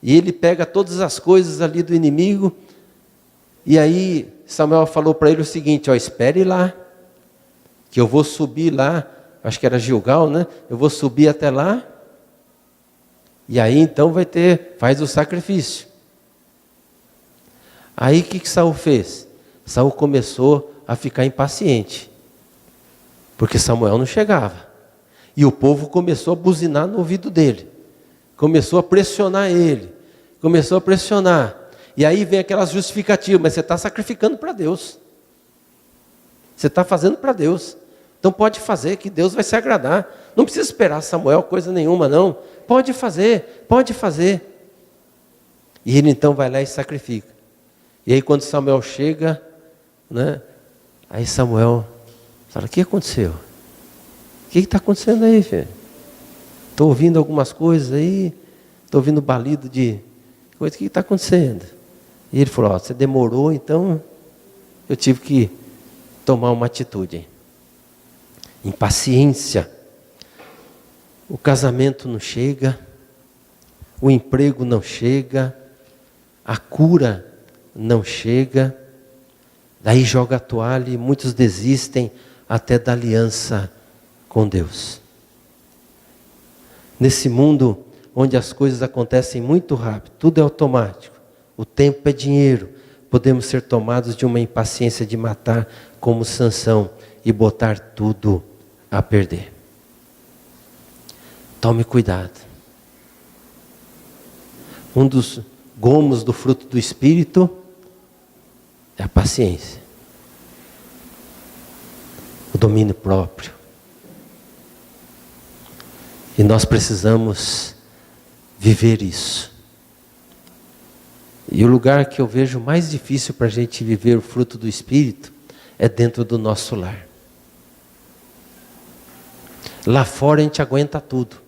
E ele pega todas as coisas ali do inimigo. E aí Samuel falou para ele o seguinte, espere lá, que eu vou subir lá, acho que era Gilgal, né? Eu vou subir até lá. E aí então faz o sacrifício. Aí o que Saul fez? Saul começou a ficar impaciente, porque Samuel não chegava. E o povo começou a buzinar no ouvido dele. Começou a pressionar ele. Começou a pressionar. E aí vem aquelas justificativas, mas você está sacrificando para Deus. Você está fazendo para Deus. Então pode fazer, que Deus vai se agradar. Não precisa esperar Samuel coisa nenhuma, não. Pode fazer, pode fazer. E ele então vai lá e sacrifica. E aí quando Samuel chega, né, aí Samuel fala, o que aconteceu? O que está acontecendo aí, filho? Estou ouvindo algumas coisas aí, estou ouvindo balido de coisa, o que está acontecendo? E ele falou, você demorou, então eu tive que tomar uma atitude. Impaciência. O casamento não chega, o emprego não chega, a cura não chega, daí joga a toalha e muitos desistem até da aliança com Deus. Nesse mundo onde as coisas acontecem muito rápido, tudo é automático, o tempo é dinheiro, podemos ser tomados de uma impaciência de matar como Sansão e botar tudo a perder. Tome cuidado. Um dos gomos do fruto do Espírito é a paciência, o domínio próprio. E nós precisamos viver isso. E o lugar que eu vejo mais difícil para a gente viver o fruto do Espírito é dentro do nosso lar. Lá fora a gente aguenta tudo.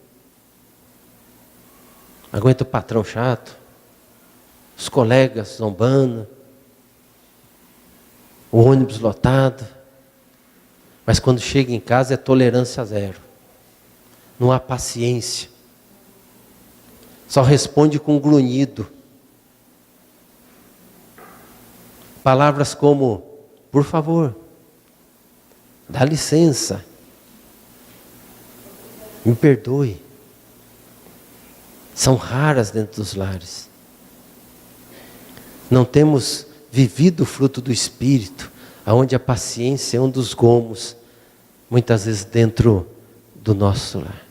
Aguenta o patrão chato, os colegas zombando, o ônibus lotado. Mas quando chega em casa é tolerância zero. Não há paciência. Só responde com grunhido. Palavras como, por favor, dá licença, me perdoe. São raras dentro dos lares. Não temos vivido o fruto do Espírito, onde a paciência é um dos gomos, muitas vezes dentro do nosso lar.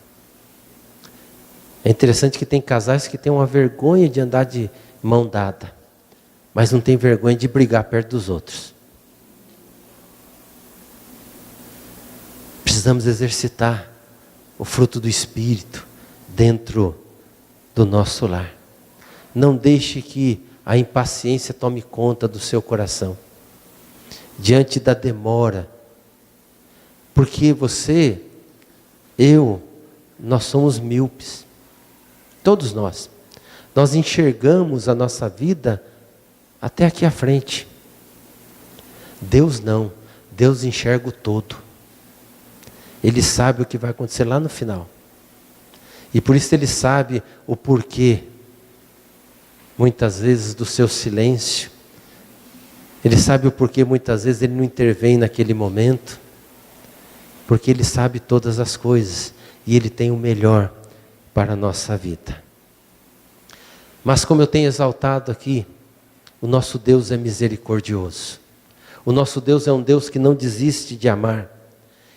É interessante que tem casais que têm uma vergonha de andar de mão dada, mas não tem vergonha de brigar perto dos outros. Precisamos exercitar o fruto do Espírito dentro do nosso lar. Não deixe que a impaciência tome conta do seu coração, diante da demora, porque você, nós somos míopes, todos nós. Nós enxergamos a nossa vida até aqui à frente. Deus não, Deus enxerga o todo. Ele sabe o que vai acontecer lá no final. E por isso Ele sabe o porquê, muitas vezes, do seu silêncio. Ele sabe o porquê, muitas vezes, Ele não intervém naquele momento. Porque Ele sabe todas as coisas. E Ele tem o melhor para a nossa vida. Mas como eu tenho exaltado aqui, o nosso Deus é misericordioso. O nosso Deus é um Deus que não desiste de amar.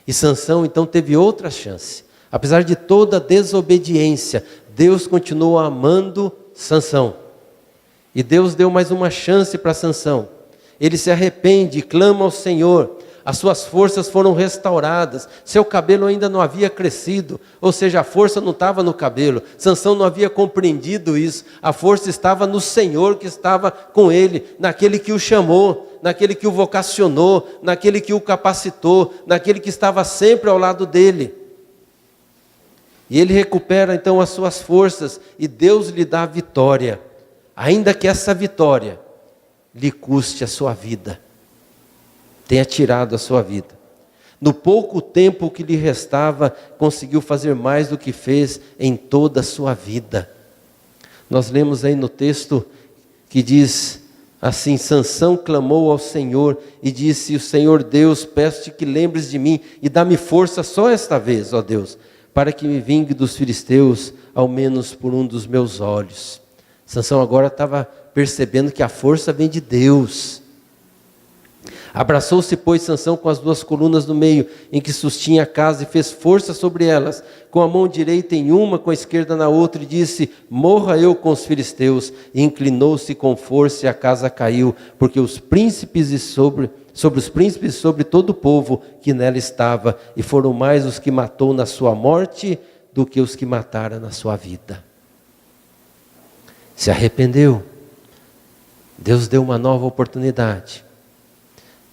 E Sansão então teve outra chance. Apesar de toda a desobediência, Deus continuou amando Sansão. E Deus deu mais uma chance para Sansão. Ele se arrepende e clama ao Senhor. As suas forças foram restauradas. Seu cabelo ainda não havia crescido. Ou seja, a força não estava no cabelo. Sansão não havia compreendido isso. A força estava no Senhor que estava com ele. Naquele que o chamou, naquele que o vocacionou, naquele que o capacitou, naquele que estava sempre ao lado dele. E ele recupera então as suas forças e Deus lhe dá a vitória. Ainda que essa vitória lhe custe a sua vida. Tenha tirado a sua vida. No pouco tempo que lhe restava, conseguiu fazer mais do que fez em toda a sua vida. Nós lemos aí no texto que diz assim: Sansão clamou ao Senhor e disse: o Senhor Deus, peço-te que lembres de mim e dá-me força só esta vez, ó Deus, para que me vingue dos filisteus, ao menos por um dos meus olhos. Sansão agora estava percebendo que a força vem de Deus. Abraçou-se, pois, Sansão com as duas colunas no meio, em que sustinha a casa, e fez força sobre elas, com a mão direita em uma, com a esquerda na outra, e disse: morra eu com os filisteus. E inclinou-se com força, e a casa caiu, porque os príncipes sobre os príncipes, sobre todo o povo que nela estava, e foram mais os que matou na sua morte, do que os que mataram na sua vida. Se arrependeu, Deus deu uma nova oportunidade,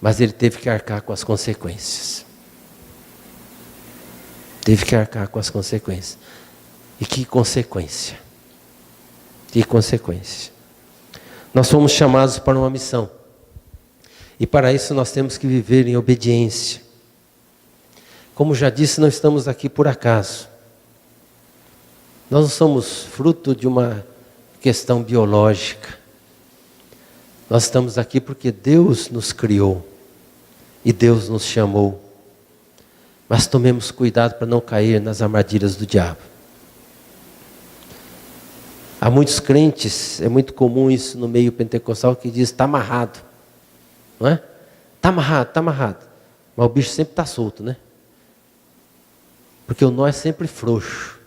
mas ele teve que arcar com as consequências. Teve que arcar com as consequências. E que consequência? Que consequência? Nós fomos chamados para uma missão. E para isso nós temos que viver em obediência. Como já disse, não estamos aqui por acaso. Nós não somos fruto de uma questão biológica. Nós estamos aqui porque Deus nos criou e Deus nos chamou. Mas tomemos cuidado para não cair nas armadilhas do diabo. Há muitos crentes, é muito comum isso no meio pentecostal, que diz: está amarrado. Não é? Está amarrado, está amarrado. Mas o bicho sempre está solto, né? Porque o nó é sempre frouxo.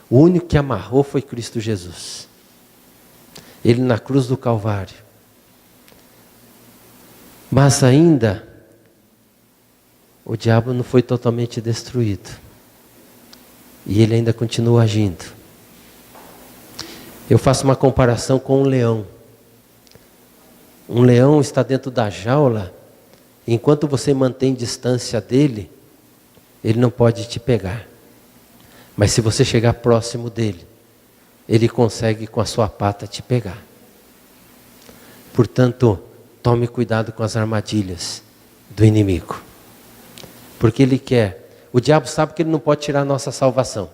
O único que amarrou foi Cristo Jesus. Ele na cruz do Calvário. Mas ainda, o diabo não foi totalmente destruído. E ele ainda continua agindo. Eu faço uma comparação com um leão. Um leão está dentro da jaula. Enquanto você mantém distância dele, ele não pode te pegar. Mas se você chegar próximo dele, ele consegue com a sua pata te pegar. Portanto, tome cuidado com as armadilhas do inimigo. Porque ele quer. O diabo sabe que ele não pode tirar a nossa salvação.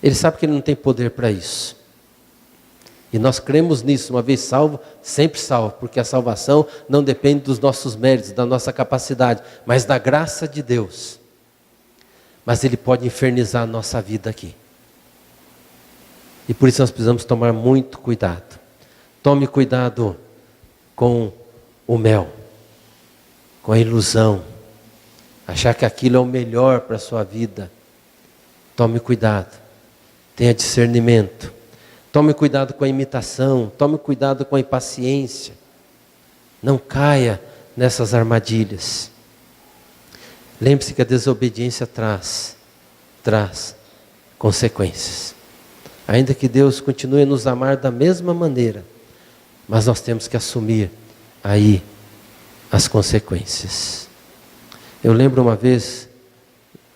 Ele sabe que ele não tem poder para isso. E nós cremos nisso, uma vez salvo, sempre salvo. Porque a salvação não depende dos nossos méritos, da nossa capacidade, mas da graça de Deus. Mas ele pode infernizar a nossa vida aqui. E por isso nós precisamos tomar muito cuidado. Tome cuidado com o mel, com a ilusão. Achar que aquilo é o melhor para a sua vida. Tome cuidado. Tenha discernimento. Tome cuidado com a imitação. Tome cuidado com a impaciência. Não caia nessas armadilhas. Lembre-se que a desobediência traz consequências. Ainda que Deus continue a nos amar da mesma maneira, mas nós temos que assumir aí as consequências. Eu lembro uma vez,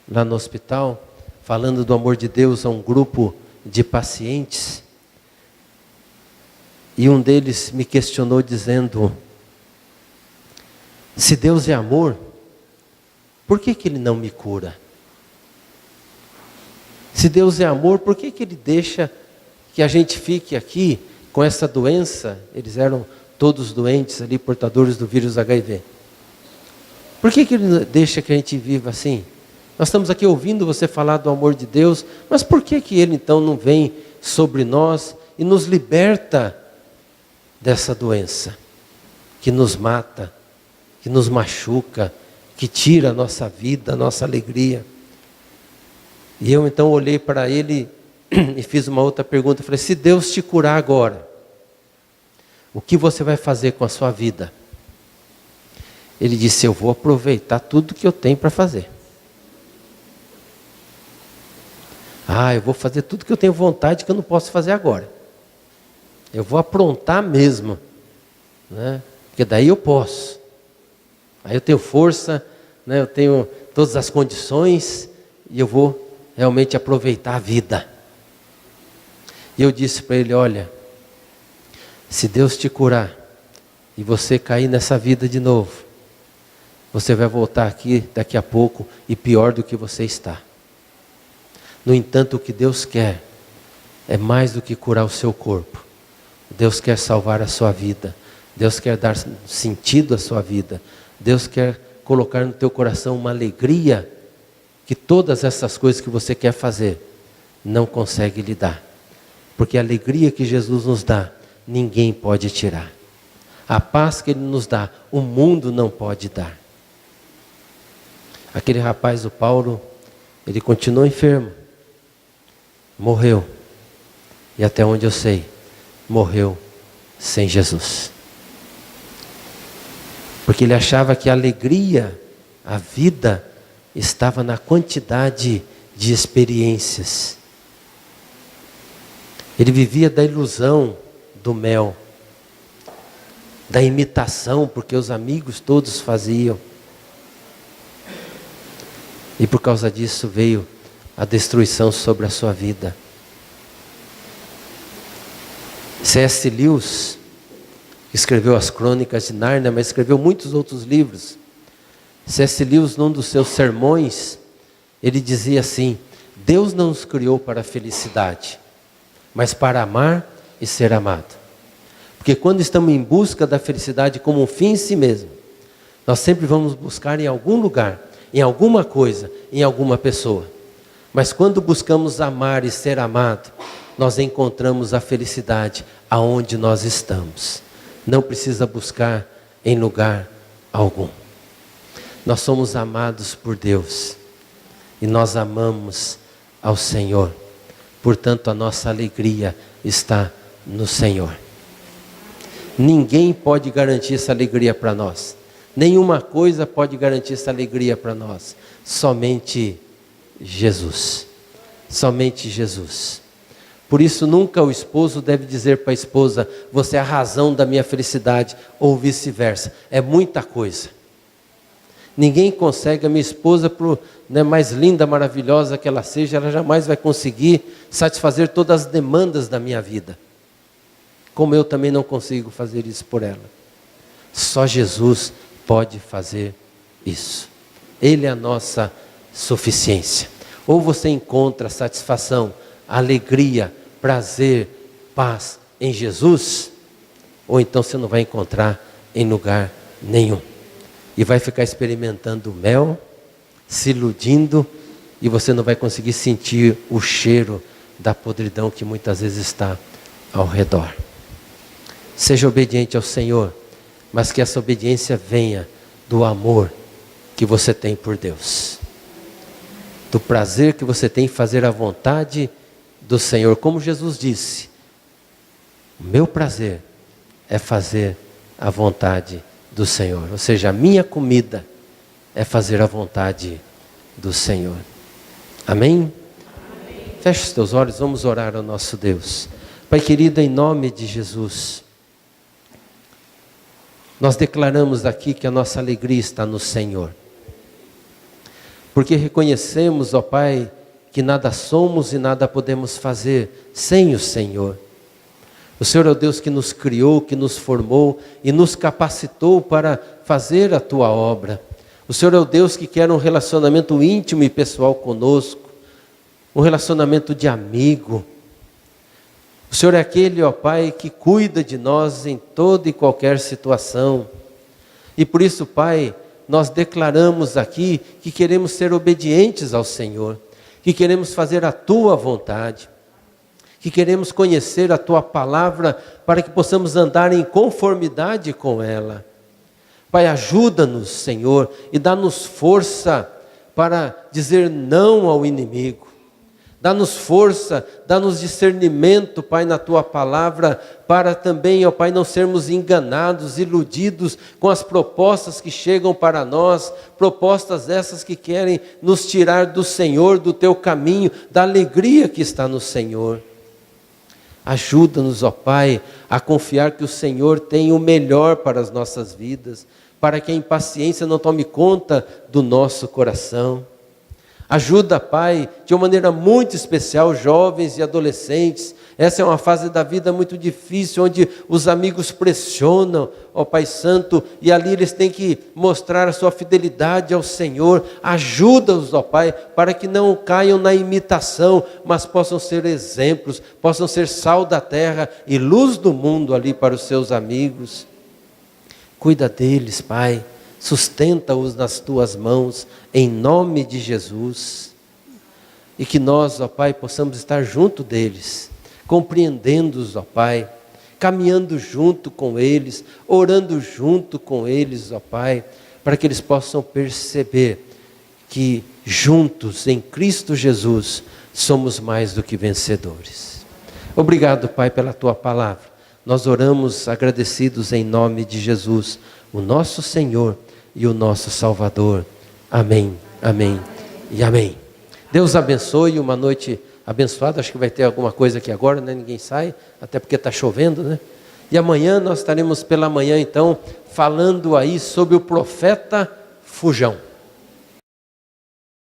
lá no hospital, falando do amor de Deus a um grupo de pacientes, e um deles me questionou dizendo: se Deus é amor, por que Ele não me cura? Se Deus é amor, por que Ele deixa que a gente fique aqui com essa doença? Eles eram todos doentes ali, portadores do vírus HIV. Por que Ele deixa que a gente viva assim? Nós estamos aqui ouvindo você falar do amor de Deus, mas por que Ele então não vem sobre nós e nos liberta dessa doença que nos mata, que nos machuca, que tira a nossa vida, a nossa alegria? E eu então olhei para ele e fiz uma outra pergunta. Falei: se Deus te curar agora, o que você vai fazer com a sua vida? Ele disse: eu vou aproveitar tudo que eu tenho para fazer. Eu vou fazer tudo que eu tenho vontade que eu não posso fazer agora. Eu vou aprontar mesmo, né? Porque daí eu posso. Aí eu tenho força, né? Eu tenho todas as condições e eu vou realmente aproveitar a vida. E eu disse para ele: olha, se Deus te curar e você cair nessa vida de novo, você vai voltar aqui daqui a pouco e pior do que você está. No entanto, o que Deus quer é mais do que curar o seu corpo. Deus quer salvar a sua vida. Deus quer dar sentido à sua vida. Deus quer colocar no teu coração uma alegria que todas essas coisas que você quer fazer não consegue lhe dar. Porque a alegria que Jesus nos dá, ninguém pode tirar. A paz que Ele nos dá, o mundo não pode dar. Aquele rapaz, o Paulo, ele continuou enfermo. Morreu. E até onde eu sei, morreu sem Jesus. Porque ele achava que a alegria, a vida, estava na quantidade de experiências. Ele vivia da ilusão do mel, da imitação, porque os amigos todos faziam. E por causa disso veio a destruição sobre a sua vida. C.S. Lewis escreveu as Crônicas de Nárnia, mas escreveu muitos outros livros. C.S. Lewis, num dos seus sermões, ele dizia assim: Deus não nos criou para a felicidade, mas para amar e ser amado. Porque quando estamos em busca da felicidade como um fim em si mesmo, nós sempre vamos buscar em algum lugar, em alguma coisa, em alguma pessoa. Mas quando buscamos amar e ser amado, nós encontramos a felicidade aonde nós estamos. Não precisa buscar em lugar algum. Nós somos amados por Deus e nós amamos ao Senhor. Portanto, a nossa alegria está no Senhor. Ninguém pode garantir essa alegria para nós. Nenhuma coisa pode garantir essa alegria para nós. Somente Jesus. Somente Jesus. Por isso nunca o esposo deve dizer para a esposa: você é a razão da minha felicidade, ou vice-versa. É muita coisa. Ninguém consegue, a minha esposa, por mais linda, maravilhosa que ela seja, ela jamais vai conseguir satisfazer todas as demandas da minha vida. Como eu também não consigo fazer isso por ela. Só Jesus pode fazer isso. Ele é a nossa suficiência. Ou você encontra satisfação, alegria, prazer, paz em Jesus, ou então você não vai encontrar em lugar nenhum. E vai ficar experimentando mel, se iludindo, e você não vai conseguir sentir o cheiro da podridão que muitas vezes está ao redor. Seja obediente ao Senhor, mas que essa obediência venha do amor que você tem por Deus. Do prazer que você tem em fazer a vontade do Senhor. Como Jesus disse: o meu prazer é fazer a vontade do Senhor. Ou seja, a minha comida é fazer a vontade do Senhor. Amém? Amém. Feche os teus olhos, vamos orar ao nosso Deus. Pai querido, em nome de Jesus, nós declaramos aqui que a nossa alegria está no Senhor. Porque reconhecemos, ó Pai, que nada somos e nada podemos fazer sem o Senhor. O Senhor é o Deus que nos criou, que nos formou e nos capacitou para fazer a Tua obra. O Senhor é o Deus que quer um relacionamento íntimo e pessoal conosco, um relacionamento de amigo. O Senhor é aquele, ó Pai, que cuida de nós em toda e qualquer situação. E por isso, Pai, nós declaramos aqui que queremos ser obedientes ao Senhor, que queremos fazer a Tua vontade, que queremos conhecer a Tua palavra para que possamos andar em conformidade com ela. Pai, ajuda-nos, Senhor, e dá-nos força para dizer não ao inimigo. Dá-nos força, dá-nos discernimento, Pai, na Tua palavra, para também, ó Pai, não sermos enganados, iludidos com as propostas que chegam para nós, propostas essas que querem nos tirar do Senhor, do Teu caminho, da alegria que está no Senhor. Ajuda-nos, ó Pai, a confiar que o Senhor tem o melhor para as nossas vidas, para que a impaciência não tome conta do nosso coração. Ajuda, Pai, de uma maneira muito especial, jovens e adolescentes. Essa é uma fase da vida muito difícil, onde os amigos pressionam, ó Pai Santo, e ali eles têm que mostrar a sua fidelidade ao Senhor. Ajuda-os, ó Pai, para que não caiam na imitação, mas possam ser exemplos, possam ser sal da terra e luz do mundo ali para os seus amigos. Cuida deles, Pai. Sustenta-os nas Tuas mãos, em nome de Jesus. E que nós, ó Pai, possamos estar junto deles, compreendendo-os, ó Pai, caminhando junto com eles, orando junto com eles, ó Pai, para que eles possam perceber que juntos, em Cristo Jesus, somos mais do que vencedores. Obrigado, Pai, pela Tua palavra. Nós oramos agradecidos em nome de Jesus, o nosso Senhor e o nosso Salvador. Amém, amém e amém. Deus abençoe, uma noite abençoado. Acho que vai ter alguma coisa aqui agora, né? Ninguém sai, até porque está chovendo, né? E amanhã nós estaremos pela manhã, então, falando aí sobre o profeta Fujão.